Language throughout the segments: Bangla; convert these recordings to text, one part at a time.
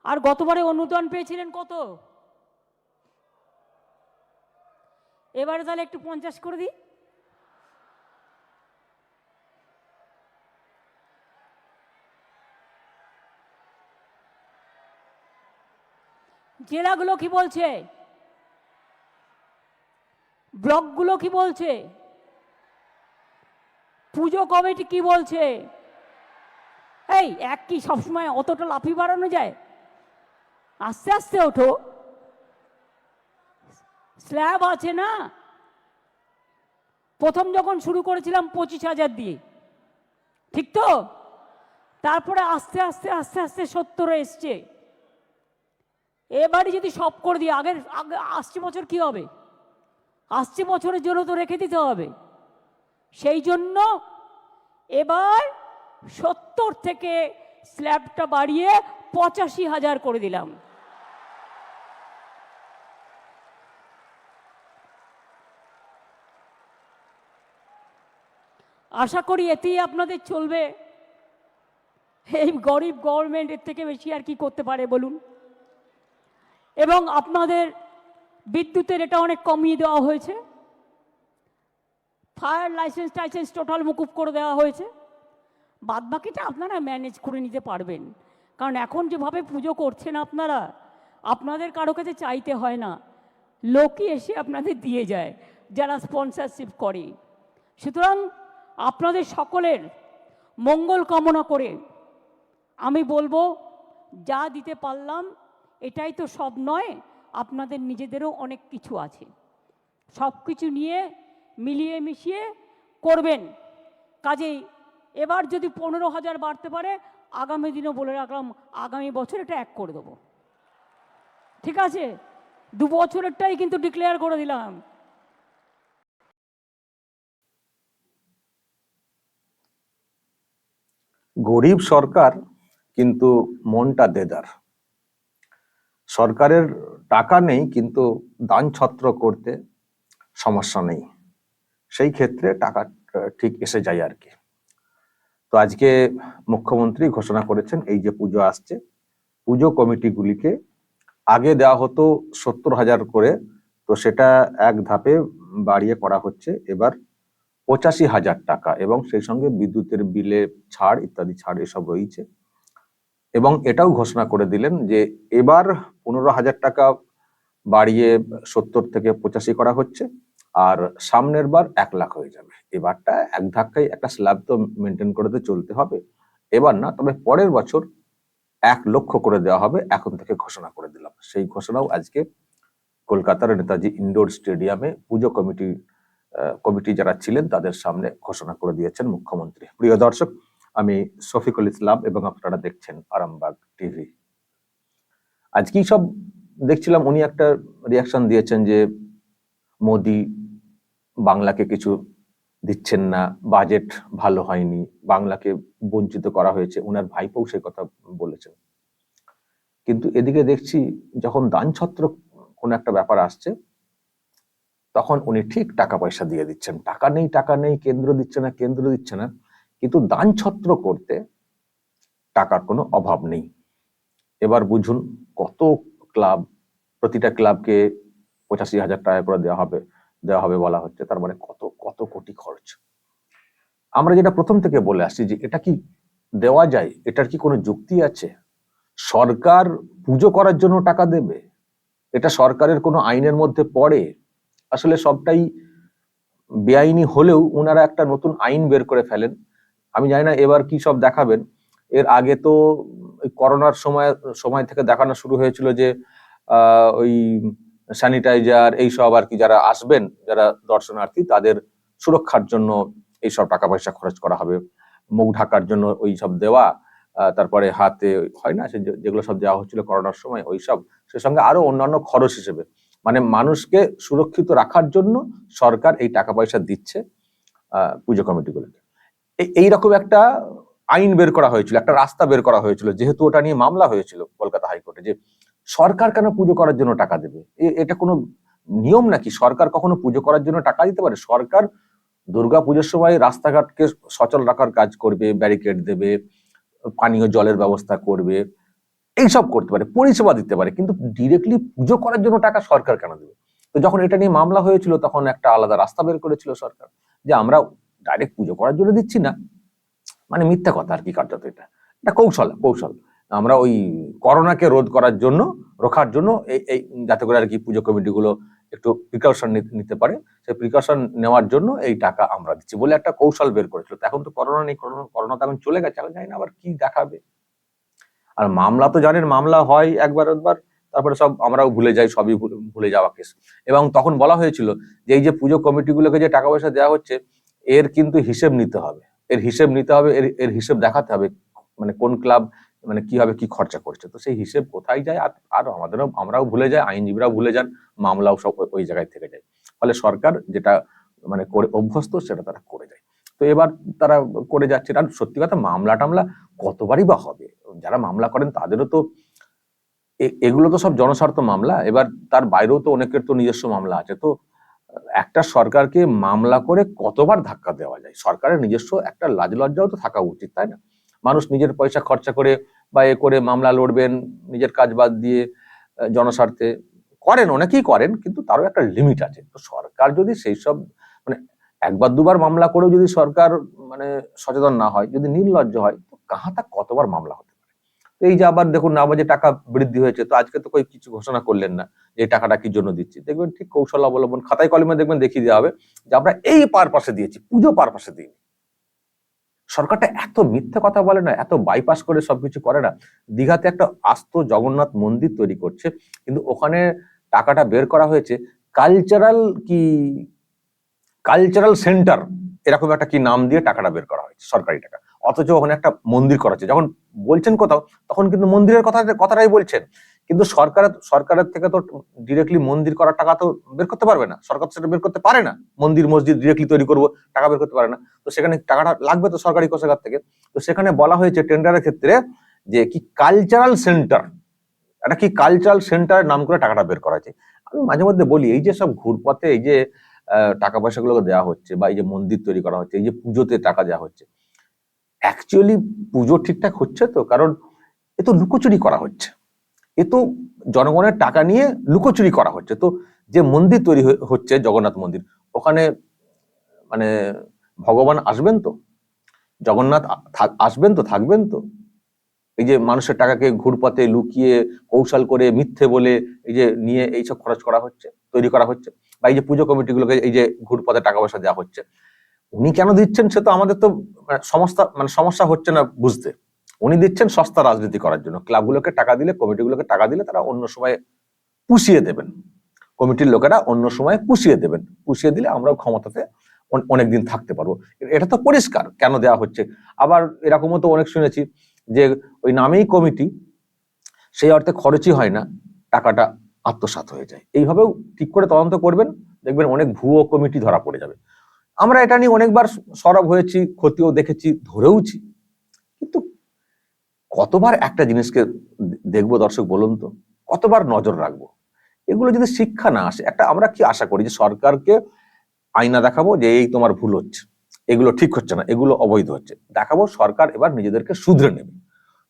আর গতবারে অনুদান পেয়েছিলেন কত? এবারে তাহলে একটু 50 করে দিই। জেলাগুলো কি বলছে? ব্লকগুলো কি বলছে? পুজো কমিটি কি বলছে? এই এক কি সবসময় অতটা লাফি বাড়ানো যায়? আস্তে আস্তে ওঠো, স্ল্যাব আছে না। প্রথম যখন শুরু করেছিলাম 25,000 দিয়ে, ঠিক তো? তারপরে আস্তে আস্তে আস্তে আস্তে 70 এসছে। এবারে যদি সব করে দিই, আগের আসছে বছর কি হবে? আসছে বছরের জন্য তো রেখে দিতে হবে। সেই জন্য এবার 70 থেকে স্ল্যাবটা বাড়িয়ে 85,000 করে দিলাম। আশা করি এতেই আপনাদের চলবে। এই গরিব গভর্নমেন্ট এর থেকে বেশি আর কি করতে পারে বলুন? এবং আপনাদের বিদ্যুতের এটা অনেক কমিয়ে দেওয়া হয়েছে। ফায়ার লাইসেন্স টাইসেন্স টোটাল মুকুব করে দেওয়া হয়েছে। বাদবাকিটা আপনারা ম্যানেজ করে নিতে পারবেন, কারণ এখন যেভাবে পুজো করছেন আপনারা, আপনাদের কারো কাছে চাইতে হয় না, লোকই এসে আপনাদের দিয়ে যায় যারা স্পন্সরশিপ করে। সুতরাং আপনাদের সকলের মঙ্গল কামনা করে আমি বলবো, যা দিতে পারলাম এটাই তো সব নয়, আপনাদের নিজেদেরও অনেক কিছু আছে। সব কিছু নিয়ে মিলিয়ে মিশিয়ে করবেন। কাজেই এবার যদি 15,000 বাড়তে পারে, আগামী দিনও বলে রাখলাম, আগামী বছর এটা 1 করে দেবো। ঠিক আছে? 2 বছরেরটাই কিন্তু ডিক্লেয়ার করে দিলাম। গরিব সরকার কিন্তু মনটা দেদার। সরকারের টাকা নেই কিন্তু দান ছত্র করতে সমস্যা নেই, সেই ক্ষেত্রে টাকা ঠিক এসে যায় আর কি। তো আজকে মুখ্যমন্ত্রী ঘোষণা করেছেন, এই যে পুজো আসছে, পুজো কমিটিগুলিকে আগে দেওয়া হতো 70,000 করে, তো সেটা এক ধাপে বাড়িয়ে করা হচ্ছে এবার 85,000 টাকা, এবং সেই সঙ্গে বিদ্যুতের বিলে ছাড় ইত্যাদি ছাড় এসব রয়েছে। এবং এটাও ঘোষণা করে দিলেন যে এবার 15,000 টাকা বাড়িয়ে 70 থেকে 85 করা হচ্ছে, আর সামনের বার 1 লাখ হয়ে যাবে। এবারটা এক ধাক্কায় একটা স্ল্যাব তো মেনটেন করে তো চলতে হবে, এবার না, তবে পরের বছর 1 লক্ষ করে দেওয়া হবে, এখন থেকে ঘোষণা করে দিলাম। সেই ঘোষণাও আজকে কলকাতার নেতাজি ইন্ডোর স্টেডিয়ামে পুজো কমিটি যারা ছিলেন তাদের সামনে ঘোষণা করে দিয়েছেন মুখ্যমন্ত্রী। প্রিয় দর্শক, আমি শফিকুল ইসলাম এবং আপনারা দেখছেন আরামবাগ টিভি। আজকেই সব দেখছিলাম, উনি একটা রিয়াকশন দিয়েছেন যে মোদি বাংলাকে কিছু দিচ্ছেন না, বাজেট ভালো হয়নি, বাংলাকে বঞ্চিত করা হয়েছে। উনার ভাইপোও সে কথা বলেছেন। কিন্তু এদিকে দেখছি যখন দান ছত্র কোন একটা ব্যাপার আসছে, তখন উনি ঠিক টাকা পয়সা দিয়ে দিচ্ছেন। টাকা নেই, কেন্দ্র দিচ্ছে না, কিন্তু দান ছত্র করতে টাকার কোনো অভাব নেই। এবার বুঝুন, কত ক্লাব, প্রতিটা ক্লাবকে 85,000 টাকা করে দেওয়া হবে বলা হচ্ছে, তার মানে কত কত কোটি খরচ। আমরা যেটা প্রথম থেকে বলে আসছি যে এটা কি দেওয়া যায়, এটার কি কোনো যুক্তি আছে? সরকার পুজো করার জন্য টাকা দেবে? এটা সরকারের কোনো আইনের মধ্যে পড়ে? আসলে সবটাই বেআইনি হলেও উনারা একটা নতুন আইন বের করে ফেলেন। আমি জানি না এবার কি সব দেখাবেন। এর আগে তো করোনার সময় থেকে দেখানো শুরু হয়েছিল যে ওই স্যানিটাইজার এইসব আর কি, যারা আসবেন, যারা দর্শনার্থী, তাদের সুরক্ষার জন্য এইসব টাকা পয়সা খরচ করা হবে। মুখ ঢাকার জন্য ওই সব দেওয়া, তারপরে হাতে হয় না যেগুলো সব দেওয়া হচ্ছিল করোনার সময়, ওই সব, সে সঙ্গে আরো অন্যান্য খরচ হিসেবে, মানে মানুষকে সুরক্ষিত রাখার জন্য সরকার এই টাকা পয়সা দিচ্ছে পুজো কমিটিগুলোকে। এইরকম একটা আইন বের করা হয়েছিল, একটা রাস্তা বের করা হয়েছিল, যেহেতু ওটা নিয়ে মামলা হয়েছিল কলকাতা হাইকোর্টে, যে সরকার কেন পুজো করার জন্য টাকা দেবে? এটা কোনো নিয়ম নাকি? সরকার কখনো পুজো করার জন্য টাকা দিতে পারে? সরকার দুর্গা পুজোর সময় রাস্তাঘাটকে সচল রাখার কাজ করবে, ব্যারিকেড দেবে, পানীয় জলের ব্যবস্থা করবে, এইসব করতে পারে, পরিষেবা দিতে পারে, কিন্তু ডিরেক্টলি পুজো করার জন্য টাকা সরকার কেন দেবে? তো যখন এটা নিয়ে মামলা হয়েছিল তখন একটা আলাদা রাস্তা বের করেছিল সরকার, যে আমরা ডাইরেক্ট পুজো করার জন্য দিচ্ছি না, মানে মিথ্যা কথা আর কি, কার্যত এটা এটা কৌশল কৌশল। আমরা ওই করোনাকে রোধ করার জন্য, রোখার জন্য এই এই যাতে করে আর কি পুজো কমিটিগুলো একটু প্রিকশন নিতে পারে, সেই প্রিকশন নেওয়ার জন্য এই টাকা আমরা দিচ্ছি বলে একটা কৌশল বের করেছিল। তো এখন তো করোনা নেই, করোনা তো এখন চলে গেছে, এখন জানি না আবার কি দেখাবে। আর মামলা তো জানেন, মামলা হয় একবার একবার, তারপরে সব আমরাও ভুলে যাই, সবই ভুলে যাওয়া কেস। এবং তখন বলা হয়েছিল যে এই যে পুজো কমিটিগুলোকে যে টাকা পয়সা দেওয়া হচ্ছে, এর কিন্তু হিসেব নিতে হবে, এর হিসেব নিতে হবে, এর হিসেব দেখাতে হবে, মানে কোন ক্লাব মানে কিভাবে কি খরচা করছে। তো সেই হিসেব কোথায় যায়, আর আমরাও ভুলে যাই, আইনজীবীরাও ভুলে যান, মামলাও সব ওই জায়গায় থেকে যায়। ফলে সরকার যেটা মানে করে অভ্যস্ত সেটা তারা করে যায়। তো এবার তারা করে যাচ্ছে। আর সত্যি কথা, মামলা টামলা কতবারই বা হবে? যারা মামলা করেন তাদেরও তো এগুলো তো সব জনস্বার্থ মামলা, এবার তার বাইরেও তো অনেকের তো নিজস্ব মামলা আছে। তো একটা সরকারকে মামলা করে কতবার ধাক্কা দেওয়া যায়? সরকারের নিজস্ব একটা লাজ লজ্জাও তো থাকা উচিত, তাই না? মানুষ নিজের পয়সা খরচা করে বা এ করে মামলা লড়বেন, নিজের কাজ বাদ দিয়ে জনস্বার্থে করেন, অনেকেই করেন, কিন্তু তারও একটা লিমিট আছে। তো সরকার যদি সেই সব মানে একবার দুবার মামলা করেও যদি সরকার মানে সচেতন না হয়, যদি নির্লজ্জ হয়, তো কাহাতা কতবার মামলা হতে পারে? তো এই যে আবার দেখুন না, আবার যে টাকা বৃদ্ধি হয়েছে, তো আজকে তো কিছু ঘোষণা করলেন না যে এই টাকাটা কি জন্য দিচ্ছি। দেখবেন ঠিক কৌশল অবলম্বন, খাতায় কলমে দেখবেন দেখিয়ে দেওয়া হবে যে আমরা এই পারপাসে দিয়েছি, পুজো পারপাসে দিই। সরকারটা এত মিথ্যে কথা বলে না, এত বাইপাস করে সবকিছু করে না। দীঘাতে একটা আস্ত জগন্নাথ মন্দির তৈরি করছে, কিন্তু ওখানে টাকাটা বের করা হয়েছে কালচারাল কি, কালচারাল সেন্টার এরকম একটা কি নাম দিয়ে টাকাটা বের করা হয়েছে, সরকারি টাকা। অথচ ওখানে একটা মন্দির করা হচ্ছে। যখন বলছেন কোথাও, তখন কিন্তু মন্দিরের কথাটাই বলছেন, কিন্তু সরকারের থেকে তো ডিরেক্টলি মন্দির করার টাকা তো বের করতে পারবে না, সরকার সেটা বের করতে পারে না। মন্দির মসজিদ ডিরেক্টলি তৈরি করবো, টাকা বের করতে পারে না। তো সেখানে টাকাটা লাগবে তো সরকারি কোষাগার থেকে। তো সেখানে বলা হয়েছে টেন্ডারের ক্ষেত্রে যে কি কালচারাল সেন্টার, এটা কি কালচারাল সেন্টার নাম করে টাকাটা বের করা হয়েছে। আমি মাঝে মধ্যে বলি, এই যে সব ঘুরপথে এই যে টাকা পয়সা গুলোকে দেওয়া হচ্ছে, বা এই যে মন্দির তৈরি করা হচ্ছে, এই যে পুজোতে টাকা দেওয়া হচ্ছে, অ্যাকচুয়ালি পুজো ঠিকঠাক হচ্ছে তো? কারণ এ তো লুকোচুরি করা হচ্ছে, এ তো জনগণের টাকা নিয়ে লুকোচুরি করা হচ্ছে। তো যে মন্দির তৈরি হচ্ছে, জগন্নাথ মন্দির, ওখানে মানে ভগবান আসবেন তো? জগন্নাথ আসবেন তো, থাকবেন তো? এই যে মানুষের টাকাকে ঘুরপথে লুকিয়ে কৌশল করে মিথ্যে বলে এই যে নিয়ে এইসব খরচ করা হচ্ছে, তৈরি করা হচ্ছে, বা এই যে পুজো কমিটিগুলোকে এই যে ঘুরপথে টাকা পয়সা দেওয়া হচ্ছে, উনি কেন দিচ্ছেন সে তো আমাদের তো সমস্যা হচ্ছে না বুঝতে। উনি দিচ্ছেন সস্তা রাজনীতি করার জন্য। ক্লাবগুলোকে টাকা দিলে, কমিটিগুলোকে টাকা দিলে তারা অন্য সময় পুষিয়ে দেবেন, কমিটির লোকেরা অন্য সময় পুষিয়ে দেবেন, পুষিয়ে দিলে আমরাও ক্ষমতাতে অনেকদিন থাকতে পারবো। এটা তো পরিষ্কার কেন দেওয়া হচ্ছে। আবার এরকমও তো অনেক শুনেছি যে ওই নামেই কমিটি, সেই অর্থে খরচই হয় না, টাকাটা আত্মসাৎ হয়ে যায়। এইভাবেও ঠিক করে তদন্ত করবেন, দেখবেন অনেক ভুয়ো কমিটি ধরা পড়ে যাবে। আমরা এটা নিয়ে অনেকবার সরব হয়েছি, ক্ষতিও দেখেছি, ধরেওছি, কিন্তু কতবার একটা জিনিসকে দেখবো দর্শক বলুন তো, কতবার নজর রাখবো? এগুলো যদি শিক্ষা না আসে, একটা আমরা কি আশা করি যে সরকারকে আয়না দেখাবো যে এই তোমার ভুল হচ্ছে, এগুলো ঠিক হচ্ছে না, এগুলো অবৈধ হচ্ছে, দেখাবো, সরকার এবার নিজেদেরকে শুধরে নেবে।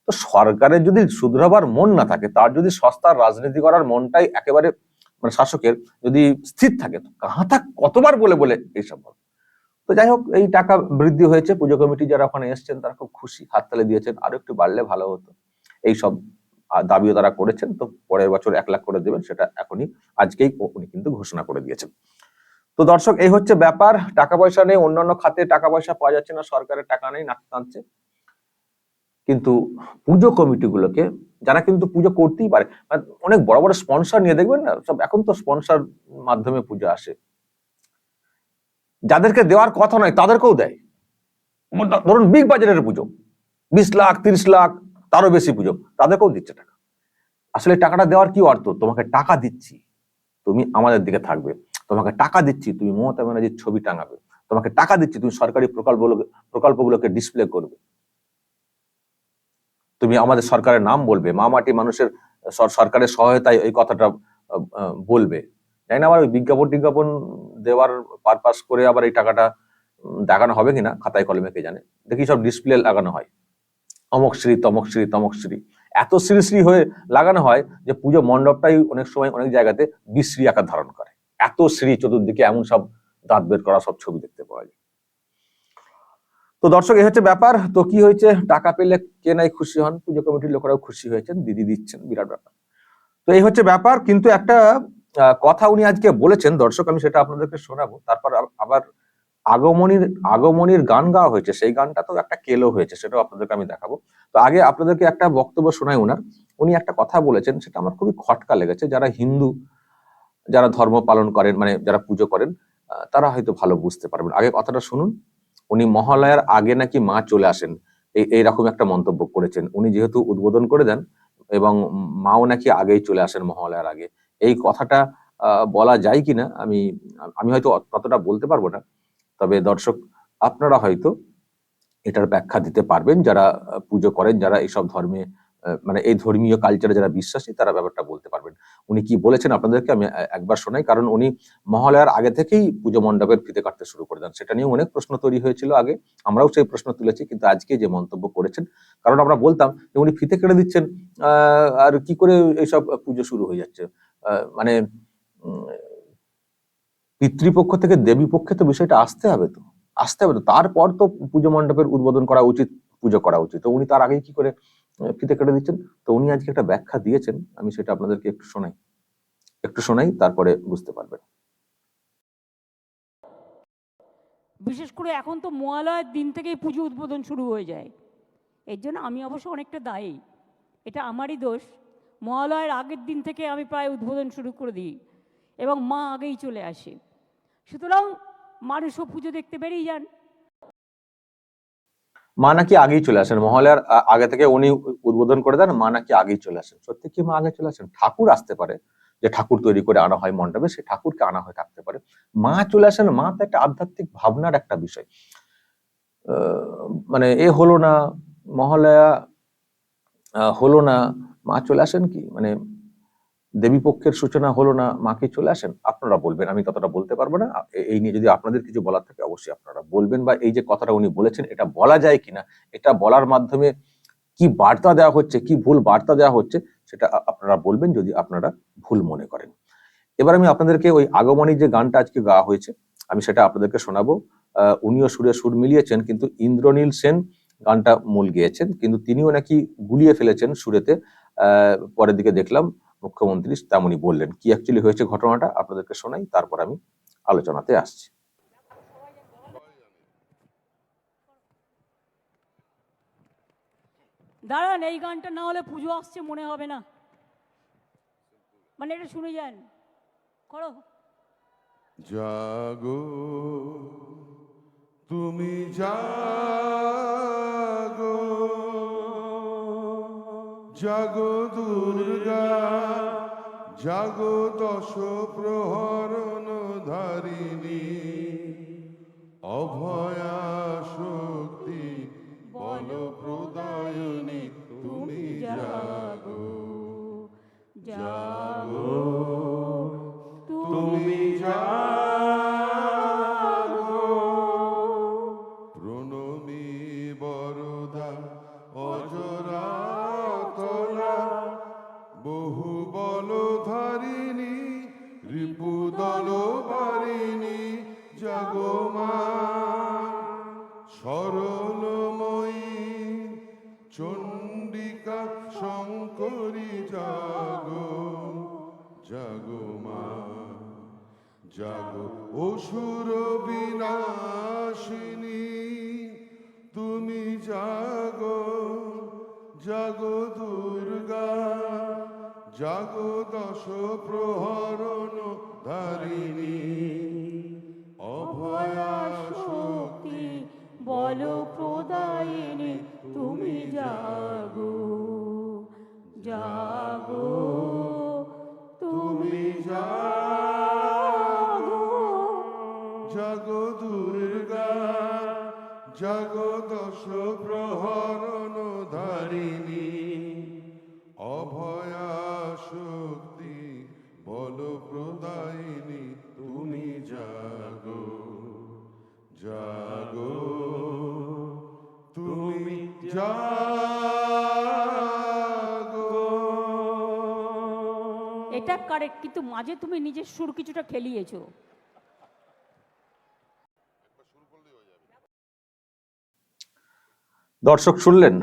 তো সরকারের যদি শুধরাবার মন না থাকে, তার যদি সস্তার রাজনীতি করার মনটাই একেবারে মানে শাসকের যদি স্থির থাকে, তো কাহাতা কতবার বলে বলে এইসব। তো যাই হোক, এই টাকা বৃদ্ধি হয়েছে, পুজো কমিটি যারা ওখানে এসছেন তারা খুব খুশি, হাততালি দিয়েছেন, আরো একটু বাড়লে ভালো হতো। এইসব দাবিও তারা করেছেন। তো পরের বছর 1 লাখ করে দেবেন, সেটা এখনই আজকেই উনি কিন্তু ঘোষণা করে দিয়েছেন। তো দর্শক, এই হচ্ছে ব্যাপার। টাকা পয়সা নেই, অন্যান্য খাতে টাকা পয়সা পাওয়া যাচ্ছে না, সরকারের টাকা নেই, নাক টানছে। কিন্তু পুজো কমিটিগুলোকে, যারা কিন্তু পুজো করতেই পারে, অনেক বড় বড় স্পন্সর নিয়ে দেখবেন না সব, এখন তো স্পন্সর মাধ্যমে পুজো আসে, যাদেরকে দেওয়ার কথা নয় তাদেরকেও দেয়। ধরুন বিগ বাজারের পুজো, 20 লাখ 30 লাখ তারও বেশি পুজো, তাদেরকেও দিচ্ছে টাকা। আসলে টাকাটা দেওয়ার কি অর্থ? তোমাকে টাকা দিচ্ছি, তুমি আমাদের দিকে থাকবে, তোমাকে টাকা দিচ্ছি, তুমি মমতা ব্যানার্জির ছবি টাঙাবে, তোমাকে টাকা দিচ্ছি, তুমি সরকারি প্রকল্পগুলোকে ডিসপ্লে করবে, তুমি আমাদের সরকারের নাম বলবে, মা মাটি মানুষের সরকারের সহায়তায় এই কথাটা বলবে। জানি না আবার ওই বিজ্ঞাপন দেওয়ার পারপাস করে আবার এই টাকাটা দেখানো হবে কিনা, খাতায় কলমে কে জানে। দেখি সব ডিসপ্লে লাগানো হয়, অমক শ্রী তমক শ্রী তমক শ্রী। এত শ্রী শ্রী হয়ে লাগানো হয় যে পুজো মণ্ডপটাই অনেক সময় অনেক জায়গাতে বিশ্রী আকার ধারণ করে। এত শ্রী, চতুর্দিকে এমন সব দাঁত বের করা সব ছবি দেখতে পাওয়া যায়। তো দর্শক, এই হচ্ছে ব্যাপার। তো কি হয়েছে, টাকা পেলে কে নাই খুশি হন, পুজো কমিটির লোকেরাও খুশি হয়েছেন, দিদি দিচ্ছেন, বিরাট ব্যাপার। তো এই হচ্ছে ব্যাপার। কিন্তু একটা কথা উনি আজকে বলেছেন দর্শক, আমি সেটা আপনাদেরকে শোনাবো। তারপর আবার আগমনীর গান গাওয়া হয়েছে, সেই গানটা তো একটা কেলো হয়েছে, সেটাও আপনাদেরকে আমি দেখাবো। তো আগে আপনাদেরকে একটা বক্তব্য শোনাই উনার। উনি একটা কথা বলেছেন, সেটা আমার খুবই খটকা লেগেছে। যারা হিন্দু, যারা ধর্ম পালন করেন, মানে যারা পুজো করেন, তারা হয়তো ভালো বুঝতে পারবেন। আগে কথাটা শুনুন। উনি মহালয়ার আগে নাকি মা চলে আসেন, এইরকম একটা মন্তব্য করেছেন। উনি যেহেতু উদ্বোধন করে দেন এবং মাও নাকি আগেই চলে আসেন মহালয়ার আগে, এই কথাটা বলা যায় কিনা আমি আমি হয়তো ততটা বলতে পারবো না। তবে দর্শক, আপনারা হয়তো এটার ব্যাখ্যা দিতে পারবেন, যারা পুজো করেন, যারা এইসব ধর্মে মানে এই ধর্মীয় কালচারে যারা বিশ্বাসী, তারা ব্যাপারটা বলতে পারবেন। উনি কি বলেছেন আপনাদেরকে আমি একবার শোনাই। কারণ উনি মহালয়ার আগে থেকেই পুজো মণ্ডপের ফিতে কাটতে শুরু করে দেন। সেটা নিয়ে অনেক প্রশ্ন তৈরি হয়েছিল আগে, আমরাও সেই প্রশ্ন তুলেছি। কিন্তু আজকে যে মন্তব্য করেছেন, কারণ আমরা বলতাম যে উনি ফিতে কেটে দিচ্ছেন, আর কি করে এইসব পুজো শুরু হয়ে যাচ্ছে। মানে পিতৃপক্ষ থেকে দেবী পক্ষে তো বিষয়টা আসতে হবে তো, তারপর তো পুজো মণ্ডপের উদ্বোধন করা উচিত, পুজো করা উচিত। তো উনি তার আগেই কি করে ফিতে কেটে দিচ্ছেন? তো উনি আজকে একটা ব্যাখ্যা দিয়েছেন, আমি সেটা আপনাদেরকে একটু শোনাই, তারপরে বুঝতে পারবেন। বিশেষ করে এখন তো মহালয়ার দিন থেকেই পুজো উদ্বোধন শুরু হয়ে যায়। এর জন্য আমি অবশ্য অনেকটা দায়ী, এটা আমারই দোষ। মহালয়ার আগের দিন থেকে আমি প্রায় উদ্বোধন শুরু করে দিই এবং মা আগেই চলে আসে। সুতরাং মানুষও পুজো দেখতে বেরিয়ে যান। মা নাকি আগেই চলে আসেন মহালয়ার আগে থেকে, উনি উদ্বোধন করে দেন, মা নাকি আগেই চলে আসেন। সত্যি কি মা আগে চলে আসেন? ঠাকুর আসতে পারে, যে ঠাকুর তৈরি করে আনা হয় মণ্ডপে, সে ঠাকুরকে আনা হয়ে থাকতে পারে। মা চলে আসেন, মা তো একটা আধ্যাত্মিক ভাবনার একটা বিষয়। মানে এ হলো না, মহালয়া হলো না, মা চলে আসেন কি, মানে দেবী পক্ষের সূচনা হলো না, মাকে চলে আসেন? আপনারা বলবেন, আমি ততটা বলতে পারবো না। এই নিয়ে যদি আপনাদের কিছু বলার থাকে অবশ্যই আপনারা বলবেন, বা এই যে কথাটা উনি বলেছেন এটা বলা যায় কিনা, এটা বলার মাধ্যমে কি বার্তা দেওয়া হচ্ছে, কি ভুল বার্তা দেওয়া হচ্ছে, সেটা আপনারা বলবেন যদি আপনারা ভুল মনে করেন। এবার আমি আপনাদেরকে ওই আগমনী যে গানটা আজকে গাওয়া হয়েছে, আমি সেটা আপনাদেরকে শোনাবো। উনিও সুরে সুর মিলিয়েছেন, কিন্তু ইন্দ্রনীল সেন গানটা মূল গেয়েছেন, কিন্তু তিনিও নাকি গুলিয়ে ফেলেছেন সুরেতে। পরের দিকে দেখলাম মুখ্যমন্ত্রী তেমনই বললেন। কি অ্যাকচুয়ালি হয়েছে ঘটনাটা আপনাদেরকে শোনাই, তারপর আমি আলোচনাতে আসছি। দাঁড়ান, এই গানটা না হলে পুজো আসছে মনে হবে না। মানে এটা শুনে যান, করো। জাগো তুমি জাগো, জাগো দুর্গা, জাগো দশ প্রহরণ ধারিণী, অভয়া শক্তি বল প্রদায়িনী, তুমি জাগো, জাগো তুমি জাগো, প্রণমী বরদা অজরা তলা, বহু বল ধারিণী, রিপু দল বারিণী, জাগো মা সরলময়ী, চণ্ডিকা শঙ্করী, জাগো, জাগো মা, জাগো অসুর বিনাশিনী, তুমি জাগো, জাগো দুর্গা, জাগো দশ প্রহরণ ধারিণী, অভয়া শক্তি বল প্রদায়িনী, তুমি জাগো, জাগো তুমি জাগো, জাগো দুর্গা, জাগো দশ প্রহরণ ধারিণী, অভয়া শক্তি বল প্রদায়িনী, তুমি জাগো, জাগো তুমি জাগো। এটা কারেক্ট, কিন্তু মাঝে তুমি নিজের সুর কিছুটা খেলিয়েছো। দর্শক শুনলেন,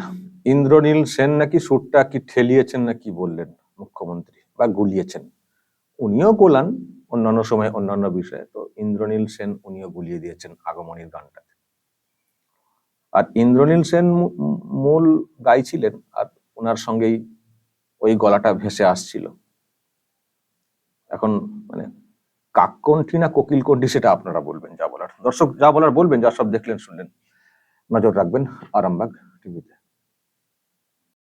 ইন্দ্রনীল সেন নাকি সুরটা কি ঠেলিয়েছেন না কি বললেন মুখ্যমন্ত্রী, বা গুলিয়েছেন। উনিও গোলান অন্যান্য সময় অন্যান্য বিষয়ে, তো ইন্দ্রনীল সেন উনিও গুলিয়ে দিয়েছেন আগমনীর গানটাতে। আর ইন্দ্রনীল সেন মূল গাইছিলেন, আর ওনার সঙ্গেই ওই গলাটা ভেসে আসছিল। এখন মানে কাককণ্ঠী না কোকিল কণ্ঠী সেটা আপনারা বলবেন, যা বলার। দর্শক যা বলার বলবেন, যা সব দেখলেন শুনলেন। নজর রাখবেন আরামবাগ টিভিতে।